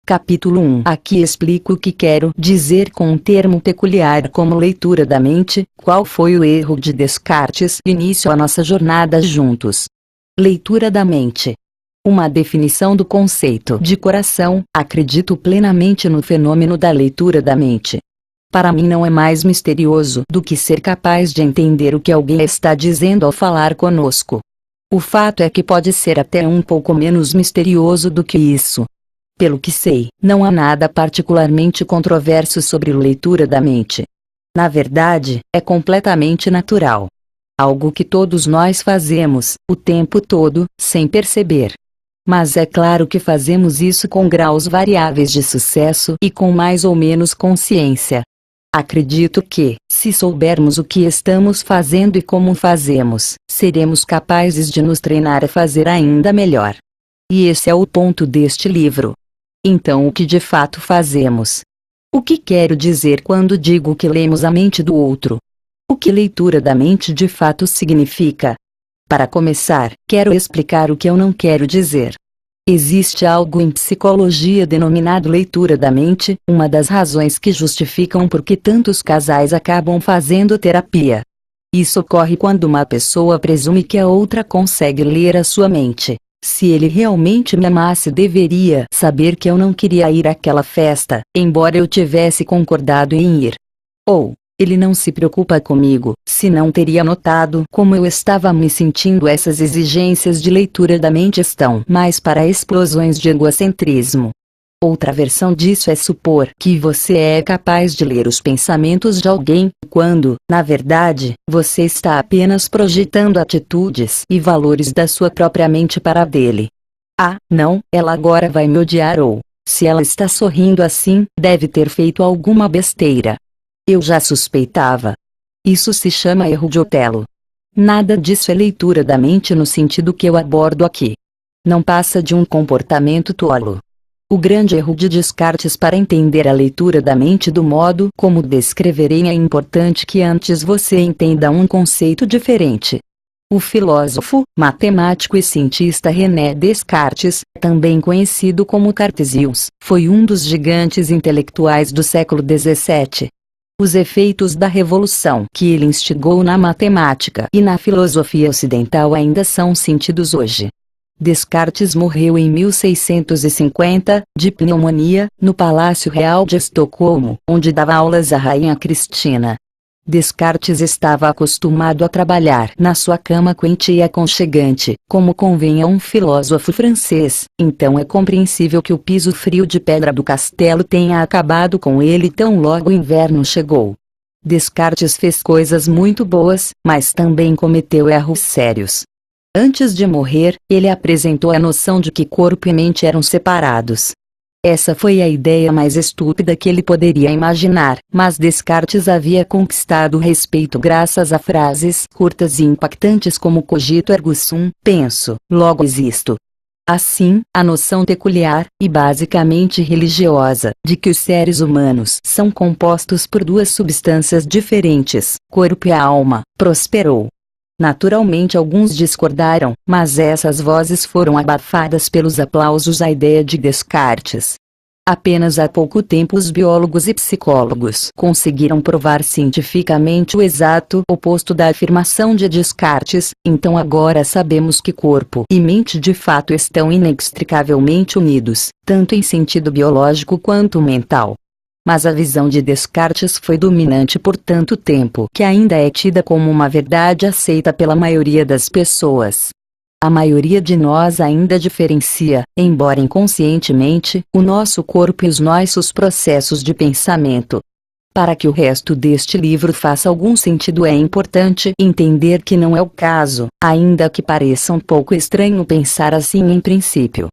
Capítulo 1. Aqui explico o que quero dizer com um termo peculiar como leitura da mente. Qual foi o erro de Descartes? Início a nossa jornada juntos. Leitura da mente. Uma definição do conceito de coração. Acredito plenamente no fenômeno da leitura da mente. Para mim não é mais misterioso do que ser capaz de entender o que alguém está dizendo ao falar conosco. O fato é que pode ser até um pouco menos misterioso do que isso. Pelo que sei, não há nada particularmente controverso sobre leitura da mente. Na verdade, é completamente natural. Algo que todos nós fazemos, o tempo todo, sem perceber. Mas é claro que fazemos isso com graus variáveis de sucesso e com mais ou menos consciência. Acredito que, se soubermos o que estamos fazendo e como fazemos, seremos capazes de nos treinar a fazer ainda melhor. E esse é o ponto deste livro. Então, o que de fato fazemos? O que quero dizer quando digo que lemos a mente do outro? O que leitura da mente de fato significa? Para começar, quero explicar o que eu não quero dizer. Existe algo em psicologia denominado leitura da mente, uma das razões que justificam por que tantos casais acabam fazendo terapia. Isso ocorre quando uma pessoa presume que a outra consegue ler a sua mente. Se ele realmente me amasse, deveria saber que eu não queria ir àquela festa, embora eu tivesse concordado em ir. Ou, ele não se preocupa comigo, senão teria notado como eu estava me sentindo. Essas exigências de leitura da mente estão mais para explosões de egocentrismo. Outra versão disso é supor que você é capaz de ler os pensamentos de alguém, quando, na verdade, você está apenas projetando atitudes e valores da sua própria mente para a dele. Ah, não, ela agora vai me odiar, ou, se ela está sorrindo assim, deve ter feito alguma besteira. Eu já suspeitava. Isso se chama erro de Otelo. Nada disso é leitura da mente no sentido que eu abordo aqui. Não passa de um comportamento tolo. O grande erro de Descartes para entender a leitura da mente do modo como descreverei é importante que antes você entenda um conceito diferente. O filósofo, matemático e cientista René Descartes, também conhecido como Cartesius, foi um dos gigantes intelectuais do século XVII. Os efeitos da revolução que ele instigou na matemática e na filosofia ocidental ainda são sentidos hoje. Descartes morreu em 1650, de pneumonia, no Palácio Real de Estocolmo, onde dava aulas à Rainha Cristina. Descartes estava acostumado a trabalhar na sua cama quente e aconchegante, como convém a um filósofo francês, então é compreensível que o piso frio de pedra do castelo tenha acabado com ele tão logo o inverno chegou. Descartes fez coisas muito boas, mas também cometeu erros sérios. Antes de morrer, ele apresentou a noção de que corpo e mente eram separados. Essa foi a ideia mais estúpida que ele poderia imaginar, mas Descartes havia conquistado o respeito graças a frases curtas e impactantes como cogito ergo sum, penso, logo existo. Assim, a noção peculiar, e basicamente religiosa, de que os seres humanos são compostos por duas substâncias diferentes, corpo e alma, prosperou. Naturalmente alguns discordaram, mas essas vozes foram abafadas pelos aplausos à ideia de Descartes. Apenas há pouco tempo os biólogos e psicólogos conseguiram provar cientificamente o exato oposto da afirmação de Descartes, então agora sabemos que corpo e mente de fato estão inextricavelmente unidos, tanto em sentido biológico quanto mental. Mas a visão de Descartes foi dominante por tanto tempo que ainda é tida como uma verdade aceita pela maioria das pessoas. A maioria de nós ainda diferencia, embora inconscientemente, o nosso corpo e os nossos processos de pensamento. Para que o resto deste livro faça algum sentido é importante entender que não é o caso, ainda que pareça um pouco estranho pensar assim em princípio.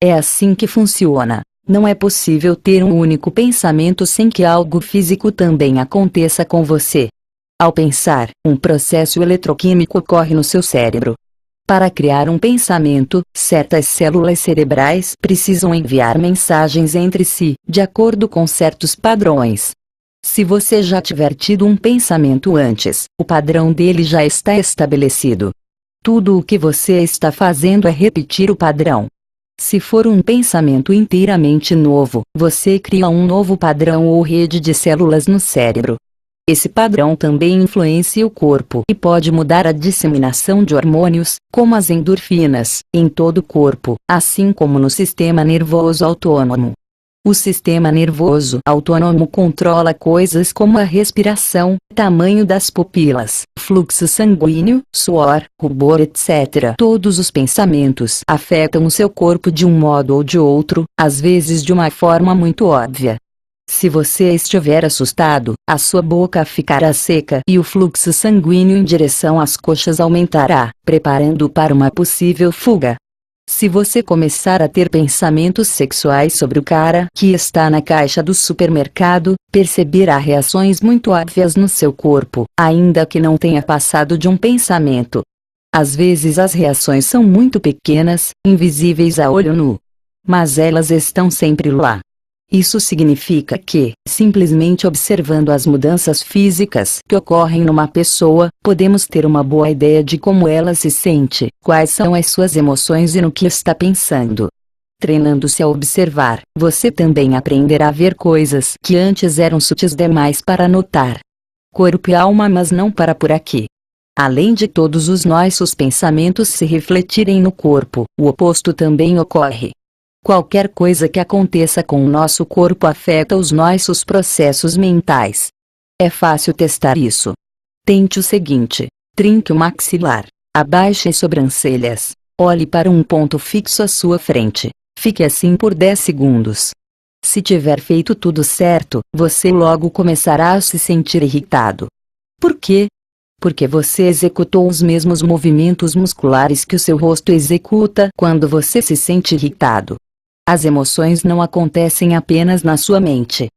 É assim que funciona. Não é possível ter um único pensamento sem que algo físico também aconteça com você. Ao pensar, um processo eletroquímico ocorre no seu cérebro. Para criar um pensamento, certas células cerebrais precisam enviar mensagens entre si, de acordo com certos padrões. Se você já tiver tido um pensamento antes, o padrão dele já está estabelecido. Tudo o que você está fazendo é repetir o padrão. Se for um pensamento inteiramente novo, você cria um novo padrão ou rede de células no cérebro. Esse padrão também influencia o corpo e pode mudar a disseminação de hormônios, como as endorfinas, em todo o corpo, assim como no sistema nervoso autônomo. O sistema nervoso autônomo controla coisas como a respiração, tamanho das pupilas, fluxo sanguíneo, suor, rubor, etc. Todos os pensamentos afetam o seu corpo de um modo ou de outro, às vezes de uma forma muito óbvia. Se você estiver assustado, a sua boca ficará seca e o fluxo sanguíneo em direção às coxas aumentará, preparando-o para uma possível fuga. Se você começar a ter pensamentos sexuais sobre o cara que está na caixa do supermercado, perceberá reações muito óbvias no seu corpo, ainda que não tenha passado de um pensamento. Às vezes as reações são muito pequenas, invisíveis a olho nu. Mas elas estão sempre lá. Isso significa que, simplesmente observando as mudanças físicas que ocorrem numa pessoa, podemos ter uma boa ideia de como ela se sente, quais são as suas emoções e no que está pensando. Treinando-se a observar, você também aprenderá a ver coisas que antes eram sutis demais para notar. Corpo e alma, mas não para por aqui. Além de todos os nossos pensamentos se refletirem no corpo, o oposto também ocorre. Qualquer coisa que aconteça com o nosso corpo afeta os nossos processos mentais. É fácil testar isso. Tente o seguinte: trinque o maxilar, abaixe as sobrancelhas, olhe para um ponto fixo à sua frente. Fique assim por 10 segundos. Se tiver feito tudo certo, você logo começará a se sentir irritado. Por quê? Porque você executou os mesmos movimentos musculares que o seu rosto executa quando você se sente irritado. As emoções não acontecem apenas na sua mente.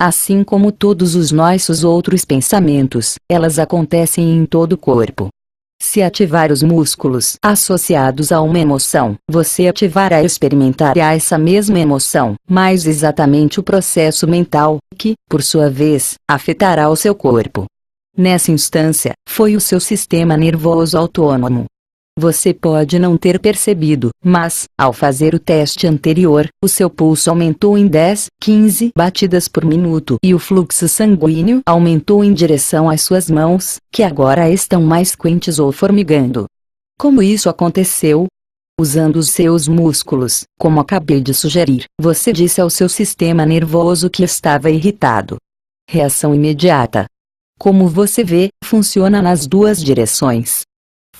Assim como todos os nossos outros pensamentos, elas acontecem em todo o corpo. Se ativar os músculos associados a uma emoção, você ativará e experimentará essa mesma emoção, mais exatamente o processo mental, que, por sua vez, afetará o seu corpo. Nessa instância, foi o seu sistema nervoso autônomo. Você pode não ter percebido, mas, ao fazer o teste anterior, o seu pulso aumentou em 10, 15 batidas por minuto e o fluxo sanguíneo aumentou em direção às suas mãos, que agora estão mais quentes ou formigando. Como isso aconteceu? Usando os seus músculos, como acabei de sugerir, você disse ao seu sistema nervoso que estava irritado. Reação imediata. Como você vê, funciona nas duas direções.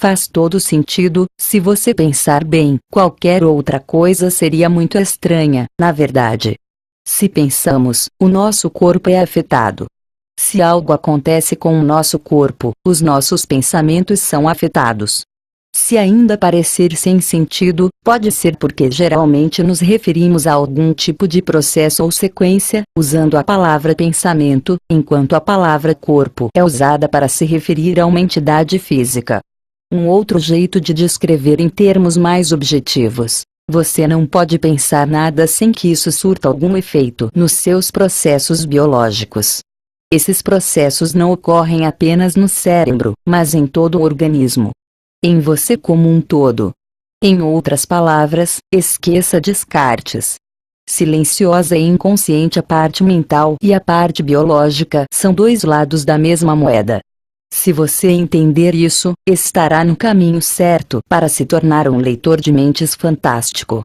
Faz todo sentido. Se você pensar bem, qualquer outra coisa seria muito estranha, na verdade. Se pensamos, o nosso corpo é afetado. Se algo acontece com o nosso corpo, os nossos pensamentos são afetados. Se ainda parecer sem sentido, pode ser porque geralmente nos referimos a algum tipo de processo ou sequência, usando a palavra pensamento, enquanto a palavra corpo é usada para se referir a uma entidade física. Um outro jeito de descrever em termos mais objetivos: você não pode pensar nada sem que isso surta algum efeito nos seus processos biológicos. Esses processos não ocorrem apenas no cérebro, mas em todo o organismo. Em você como um todo. Em outras palavras, esqueça Descartes. Silenciosa e inconsciente, a parte mental e a parte biológica são dois lados da mesma moeda. Se você entender isso, estará no caminho certo para se tornar um leitor de mentes fantástico.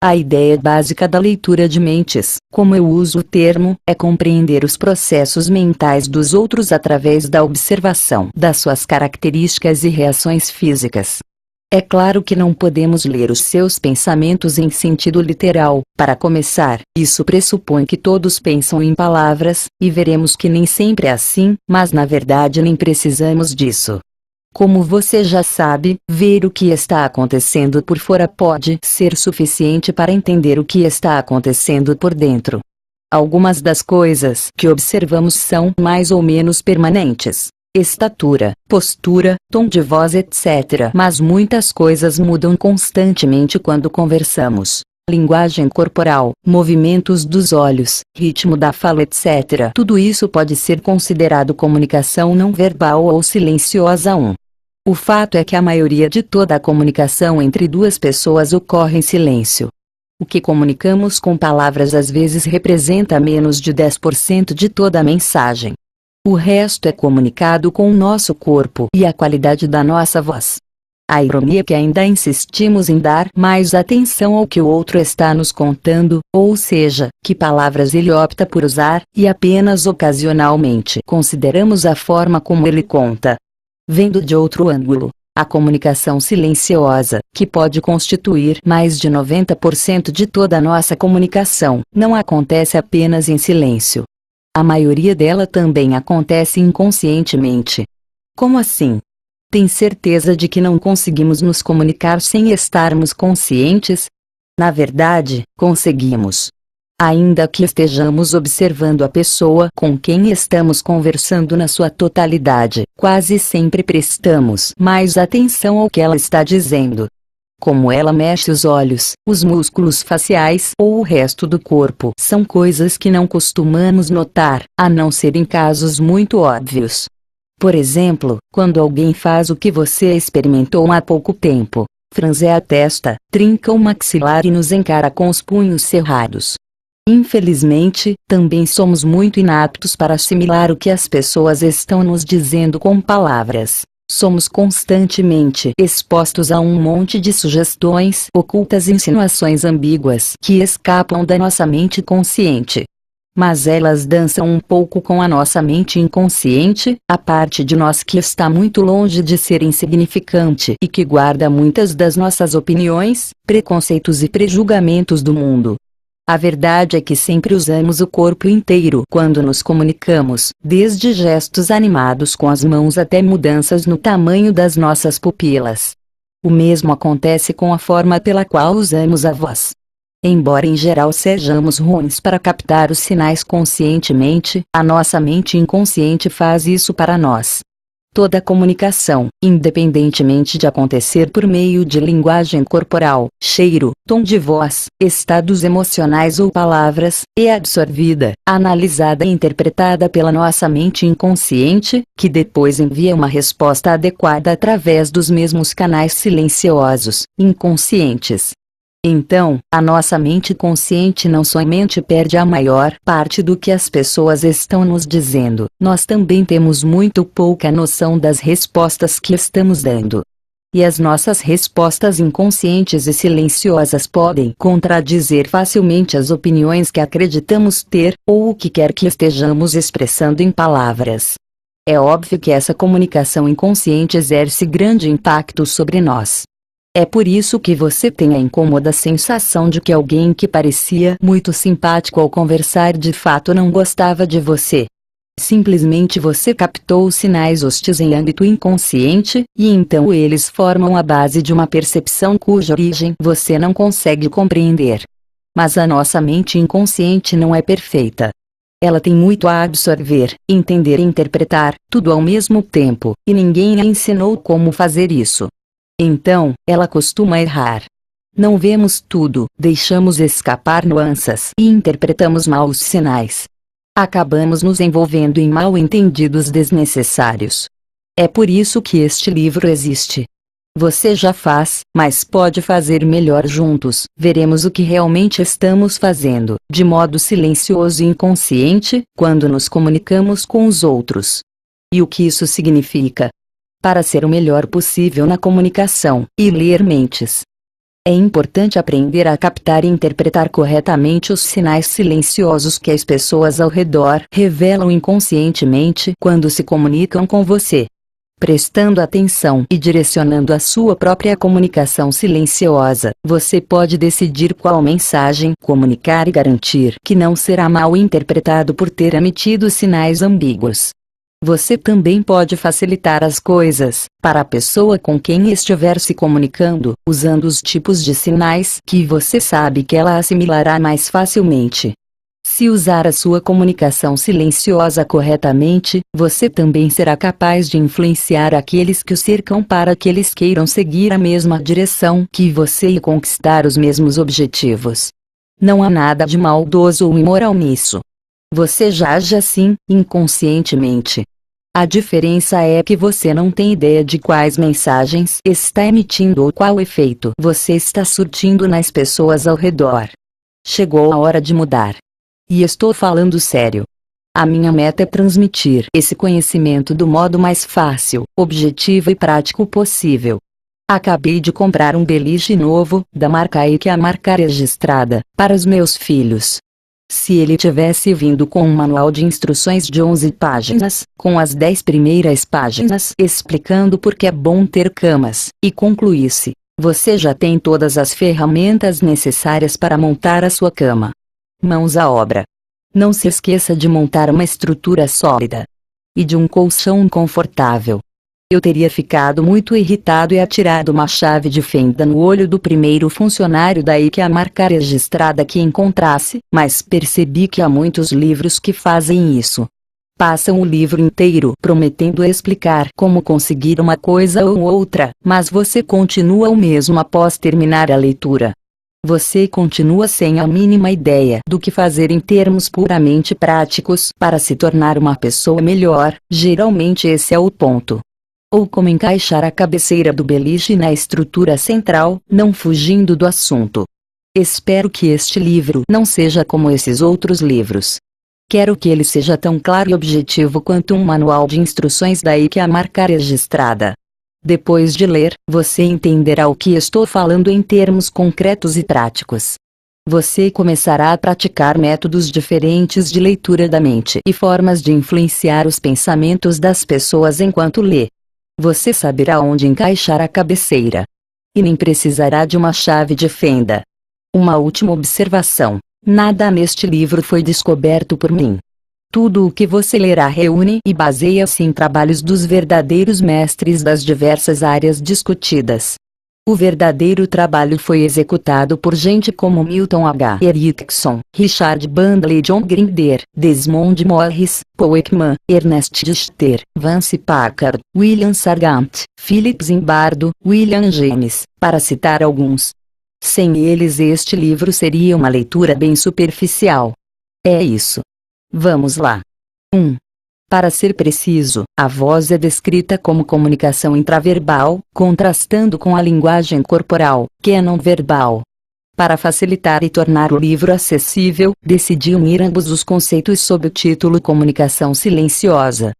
A ideia básica da leitura de mentes, como eu uso o termo, é compreender os processos mentais dos outros através da observação das suas características e reações físicas. É claro que não podemos ler os seus pensamentos em sentido literal. Para começar, isso pressupõe que todos pensam em palavras, e veremos que nem sempre é assim, mas na verdade nem precisamos disso. Como você já sabe, ver o que está acontecendo por fora pode ser suficiente para entender o que está acontecendo por dentro. Algumas das coisas que observamos são mais ou menos permanentes. Estatura, postura, tom de voz, etc. Mas muitas coisas mudam constantemente quando conversamos. Linguagem corporal, movimentos dos olhos, ritmo da fala, etc. Tudo isso pode ser considerado comunicação não verbal ou silenciosa. O fato é que a maioria de toda a comunicação entre duas pessoas ocorre em silêncio. O que comunicamos com palavras às vezes representa menos de 10% de toda a mensagem. O resto é comunicado com o nosso corpo e a qualidade da nossa voz. A ironia é que ainda insistimos em dar mais atenção ao que o outro está nos contando, ou seja, que palavras ele opta por usar, e apenas ocasionalmente consideramos a forma como ele conta. Vendo de outro ângulo, a comunicação silenciosa, que pode constituir mais de 90% de toda a nossa comunicação, não acontece apenas em silêncio. A maioria dela também acontece inconscientemente. Como assim? Tem certeza de que não conseguimos nos comunicar sem estarmos conscientes? Na verdade, conseguimos. Ainda que estejamos observando a pessoa com quem estamos conversando na sua totalidade, quase sempre prestamos mais atenção ao que ela está dizendo. Como ela mexe os olhos, os músculos faciais ou o resto do corpo são coisas que não costumamos notar, a não ser em casos muito óbvios. Por exemplo, quando alguém faz o que você experimentou há pouco tempo, franze a testa, trinca o maxilar e nos encara com os punhos cerrados. Infelizmente, também somos muito inaptos para assimilar o que as pessoas estão nos dizendo com palavras. Somos constantemente expostos a um monte de sugestões ocultas e insinuações ambíguas que escapam da nossa mente consciente. Mas elas dançam um pouco com a nossa mente inconsciente, a parte de nós que está muito longe de ser insignificante e que guarda muitas das nossas opiniões, preconceitos e prejulgamentos do mundo. A verdade é que sempre usamos o corpo inteiro quando nos comunicamos, desde gestos animados com as mãos até mudanças no tamanho das nossas pupilas. O mesmo acontece com a forma pela qual usamos a voz. Embora em geral sejamos ruins para captar os sinais conscientemente, a nossa mente inconsciente faz isso para nós. Toda comunicação, independentemente de acontecer por meio de linguagem corporal, cheiro, tom de voz, estados emocionais ou palavras, é absorvida, analisada e interpretada pela nossa mente inconsciente, que depois envia uma resposta adequada através dos mesmos canais silenciosos, inconscientes. Então, a nossa mente consciente não somente perde a maior parte do que as pessoas estão nos dizendo, nós também temos muito pouca noção das respostas que estamos dando. E as nossas respostas inconscientes e silenciosas podem contradizer facilmente as opiniões que acreditamos ter, ou o que quer que estejamos expressando em palavras. É óbvio que essa comunicação inconsciente exerce grande impacto sobre nós. É por isso que você tem a incômoda sensação de que alguém que parecia muito simpático ao conversar de fato não gostava de você. Simplesmente você captou sinais hostis em âmbito inconsciente, e então eles formam a base de uma percepção cuja origem você não consegue compreender. Mas a nossa mente inconsciente não é perfeita. Ela tem muito a absorver, entender e interpretar, tudo ao mesmo tempo, e ninguém a ensinou como fazer isso. Então, ela costuma errar. Não vemos tudo, deixamos escapar nuances e interpretamos mal os sinais. Acabamos nos envolvendo em mal-entendidos desnecessários. É por isso que este livro existe. Você já faz, mas pode fazer melhor juntos. Veremos o que realmente estamos fazendo, de modo silencioso e inconsciente, quando nos comunicamos com os outros. E o que isso significa? Para ser o melhor possível na comunicação, e ler mentes. É importante aprender a captar e interpretar corretamente os sinais silenciosos que as pessoas ao redor revelam inconscientemente quando se comunicam com você. Prestando atenção e direcionando a sua própria comunicação silenciosa, você pode decidir qual mensagem comunicar e garantir que não será mal interpretado por ter emitido sinais ambíguos. Você também pode facilitar as coisas, para a pessoa com quem estiver se comunicando, usando os tipos de sinais que você sabe que ela assimilará mais facilmente. Se usar a sua comunicação silenciosa corretamente, você também será capaz de influenciar aqueles que o cercam para que eles queiram seguir a mesma direção que você e conquistar os mesmos objetivos. Não há nada de maldoso ou imoral nisso. Você já age assim, inconscientemente. A diferença é que você não tem ideia de quais mensagens está emitindo ou qual efeito você está surtindo nas pessoas ao redor. Chegou a hora de mudar. E estou falando sério. A minha meta é transmitir esse conhecimento do modo mais fácil, objetivo e prático possível. Acabei de comprar um beliche novo, da marca Eike, a marca registrada, para os meus filhos. Se ele tivesse vindo com um manual de instruções de 11 páginas, com as 10 primeiras páginas explicando por que é bom ter camas, e concluísse: você já tem todas as ferramentas necessárias para montar a sua cama. Mãos à obra. Não se esqueça de montar uma estrutura sólida. E de um colchão confortável. Eu teria ficado muito irritado e atirado uma chave de fenda no olho do primeiro funcionário da Eike, a marca registrada, que encontrasse, mas percebi que há muitos livros que fazem isso. Passam o livro inteiro prometendo explicar como conseguir uma coisa ou outra, mas você continua o mesmo após terminar a leitura. Você continua sem a mínima ideia do que fazer em termos puramente práticos para se tornar uma pessoa melhor. Geralmente esse é o ponto. Ou como encaixar a cabeceira do beliche na estrutura central, não fugindo do assunto. Espero que este livro não seja como esses outros livros. Quero que ele seja tão claro e objetivo quanto um manual de instruções da Eike, a marca registrada. Depois de ler, você entenderá o que estou falando em termos concretos e práticos. Você começará a praticar métodos diferentes de leitura da mente e formas de influenciar os pensamentos das pessoas enquanto lê. Você saberá onde encaixar a cabeceira. E nem precisará de uma chave de fenda. Uma última observação: nada neste livro foi descoberto por mim. Tudo o que você lerá reúne e baseia-se em trabalhos dos verdadeiros mestres das diversas áreas discutidas. O verdadeiro trabalho foi executado por gente como Milton H. Erickson, Richard Bandley, John Grinder, Desmond Morris, Paul Ekman, Ernest Dichter, Vance Packard, William Sargant, Philip Zimbardo, William James, para citar alguns. Sem eles este livro seria uma leitura bem superficial. É isso. Vamos lá. 1. Para ser preciso, a voz é descrita como comunicação intraverbal, contrastando com a linguagem corporal, que é não verbal. Para facilitar e tornar o livro acessível, decidi unir ambos os conceitos sob o título Comunicação Silenciosa.